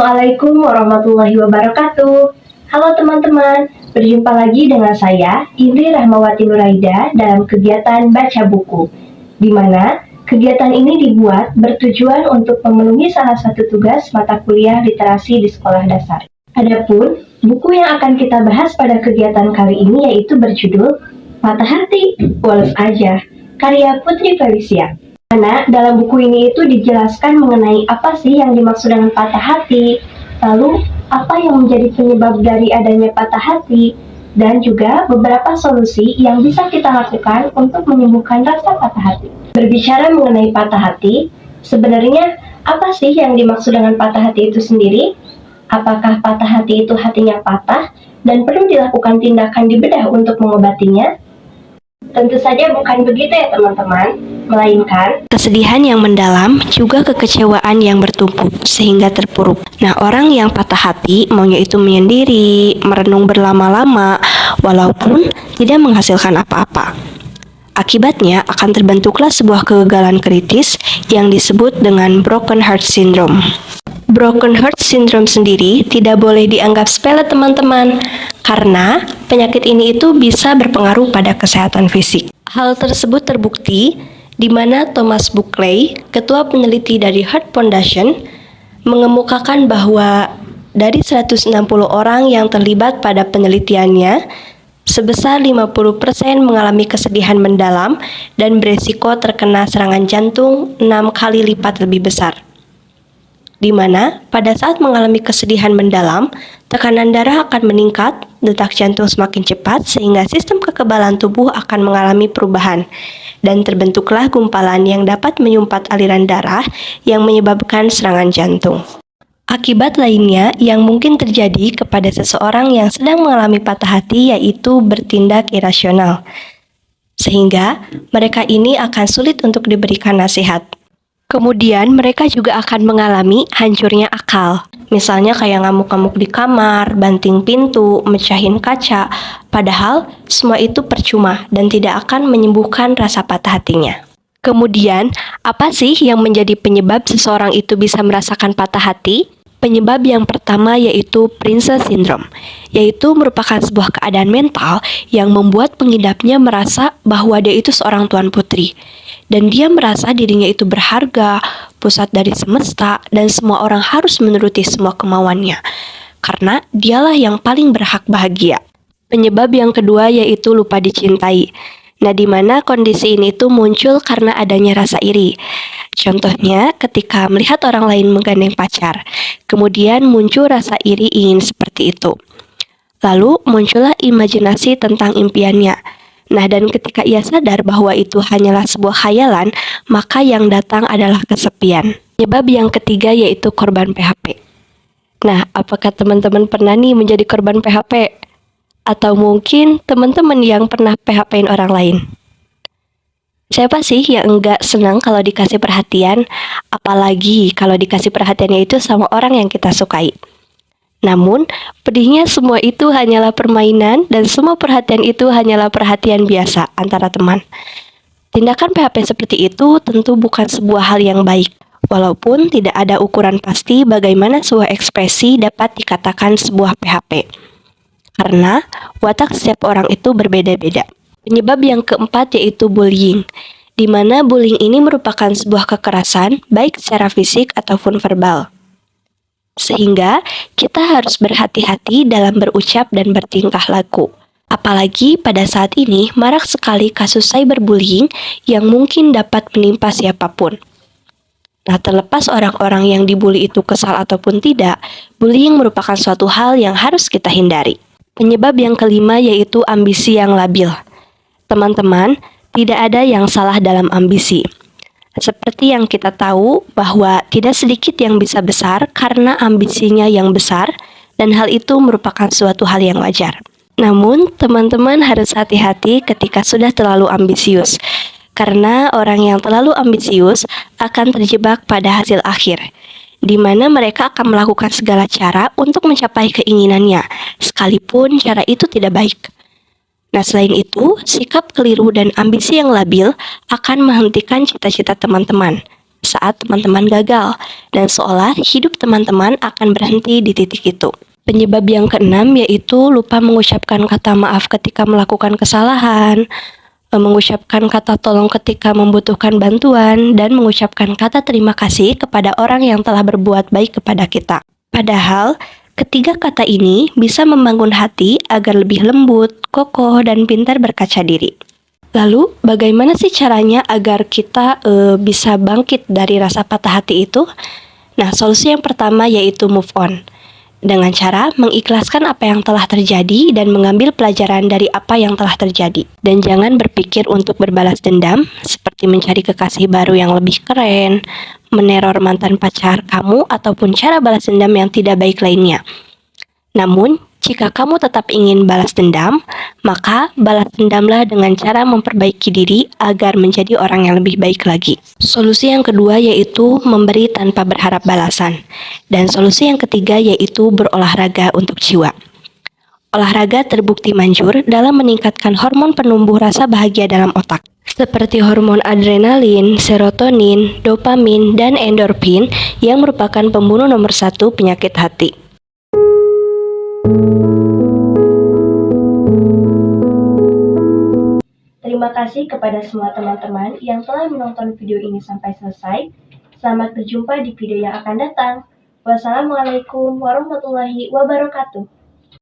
Assalamualaikum warahmatullahi wabarakatuh. Halo teman-teman, berjumpa lagi dengan saya, Indri Rahmawati Nuraida dalam kegiatan Baca Buku, di mana kegiatan ini dibuat bertujuan untuk memenuhi salah satu tugas mata kuliah literasi di sekolah dasar. Adapun buku yang akan kita bahas pada kegiatan kali ini yaitu berjudul Patah Hati, Woles Aja, karya Putri Felicia. Karena dalam buku ini itu dijelaskan mengenai apa sih yang dimaksud dengan patah hati, lalu apa yang menjadi penyebab dari adanya patah hati, dan juga beberapa solusi yang bisa kita lakukan untuk menyembuhkan rasa patah hati. Berbicara mengenai patah hati, sebenarnya apa sih yang dimaksud dengan patah hati itu sendiri? Apakah patah hati itu hatinya patah dan perlu dilakukan tindakan di bedah untuk mengobatinya? Tentu saja bukan begitu ya teman-teman, melainkan kesedihan yang mendalam juga kekecewaan yang bertumpuk sehingga terpuruk. Nah, orang yang patah hati maunya itu menyendiri, merenung berlama-lama, walaupun tidak menghasilkan apa-apa. Akibatnya akan terbentuklah sebuah kegagalan kritis yang disebut dengan broken heart syndrome. Broken heart syndrome sendiri tidak boleh dianggap sepele teman-teman, karena penyakit ini itu bisa berpengaruh pada kesehatan fisik. Hal tersebut terbukti di mana Thomas Buckley, ketua peneliti dari Heart Foundation, mengemukakan bahwa dari 160 orang yang terlibat pada penelitiannya, sebesar 50% mengalami kesedihan mendalam dan beresiko terkena serangan jantung 6 kali lipat lebih besar. Di mana pada saat mengalami kesedihan mendalam, tekanan darah akan meningkat, detak jantung semakin cepat sehingga sistem kekebalan tubuh akan mengalami perubahan dan terbentuklah gumpalan yang dapat menyumpat aliran darah yang menyebabkan serangan jantung. Akibat lainnya yang mungkin terjadi kepada seseorang yang sedang mengalami patah hati yaitu bertindak irasional, sehingga mereka ini akan sulit untuk diberikan nasihat. Kemudian mereka juga akan mengalami hancurnya akal. Misalnya kayak ngamuk-ngamuk di kamar, banting pintu, mecahin kaca. Padahal semua itu percuma dan tidak akan menyembuhkan rasa patah hatinya. Kemudian, apa sih yang menjadi penyebab seseorang itu bisa merasakan patah hati? Penyebab yang pertama yaitu Princess Syndrome, yaitu merupakan sebuah keadaan mental yang membuat pengidapnya merasa bahwa dia itu seorang tuan putri. Dan dia merasa dirinya itu berharga, pusat dari semesta, dan semua orang harus menuruti semua kemauannya. Karena dialah yang paling berhak bahagia. Penyebab yang kedua yaitu lupa dicintai. Nah, di mana kondisi ini tuh muncul karena adanya rasa iri. Contohnya, ketika melihat orang lain menggandeng pacar, kemudian muncul rasa iri ingin seperti itu. Lalu muncullah imajinasi tentang impiannya. Nah, dan ketika ia sadar bahwa itu hanyalah sebuah khayalan, maka yang datang adalah kesepian. Penyebab yang ketiga yaitu korban PHP. Nah, apakah teman-teman pernah nih menjadi korban PHP? Atau mungkin teman-teman yang pernah PHP-in orang lain? Siapa sih yang enggak senang kalau dikasih perhatian? Apalagi kalau dikasih perhatiannya itu sama orang yang kita sukai. Namun, pedihnya semua itu hanyalah permainan dan semua perhatian itu hanyalah perhatian biasa antara teman. Tindakan PHP seperti itu tentu bukan sebuah hal yang baik, walaupun tidak ada ukuran pasti bagaimana sebuah ekspresi dapat dikatakan sebuah PHP. Karena watak setiap orang itu berbeda-beda. Penyebab yang keempat yaitu bullying, di mana bullying ini merupakan sebuah kekerasan baik secara fisik ataupun verbal. Sehingga kita harus berhati-hati dalam berucap dan bertingkah laku. Apalagi pada saat ini marak sekali kasus cyberbullying yang mungkin dapat menimpa siapapun. Nah, terlepas orang-orang yang dibully itu kesal ataupun tidak, bullying merupakan suatu hal yang harus kita hindari. Penyebab yang kelima yaitu ambisi yang labil. Teman-teman, tidak ada yang salah dalam ambisi. Seperti yang kita tahu bahwa tidak sedikit yang bisa besar karena ambisinya yang besar dan hal itu merupakan suatu hal yang wajar. Namun, teman-teman harus hati-hati ketika sudah terlalu ambisius. Karena orang yang terlalu ambisius akan terjebak pada hasil akhir, di mana mereka akan melakukan segala cara untuk mencapai keinginannya, sekalipun cara itu tidak baik. Nah, selain itu, sikap keliru dan ambisi yang labil akan menghentikan cita-cita teman-teman. saat teman-teman gagal, dan seolah hidup teman-teman akan berhenti di titik itu. Penyebab yang keenam yaitu lupa mengucapkan kata maaf ketika melakukan kesalahan, mengucapkan kata tolong ketika membutuhkan bantuan, dan mengucapkan kata terima kasih kepada orang yang telah berbuat baik kepada kita. Padahal, ketiga kata ini bisa membangun hati agar lebih lembut, kokoh, dan pintar berkaca diri. Lalu, bagaimana sih caranya agar kita bisa bangkit dari rasa patah hati itu? Nah, solusi yang pertama yaitu move on. Dengan cara mengikhlaskan apa yang telah terjadi dan mengambil pelajaran dari apa yang telah terjadi. Dan jangan berpikir untuk berbalas dendam, seperti mencari kekasih baru yang lebih keren, meneror mantan pacar kamu, ataupun cara balas dendam yang tidak baik lainnya. Namun, jika kamu tetap ingin balas dendam, maka balas dendamlah dengan cara memperbaiki diri agar menjadi orang yang lebih baik lagi. Solusi yang kedua yaitu memberi tanpa berharap balasan. Dan solusi yang ketiga yaitu berolahraga untuk jiwa. Olahraga terbukti manjur dalam meningkatkan hormon penumbuh rasa bahagia dalam otak, seperti hormon adrenalin, serotonin, dopamin, dan endorfin yang merupakan pembunuh nomor 1 penyakit hati. Terima kasih kepada semua teman-teman yang telah menonton video ini sampai selesai. Selamat berjumpa di video yang akan datang. Wassalamualaikum warahmatullahi wabarakatuh.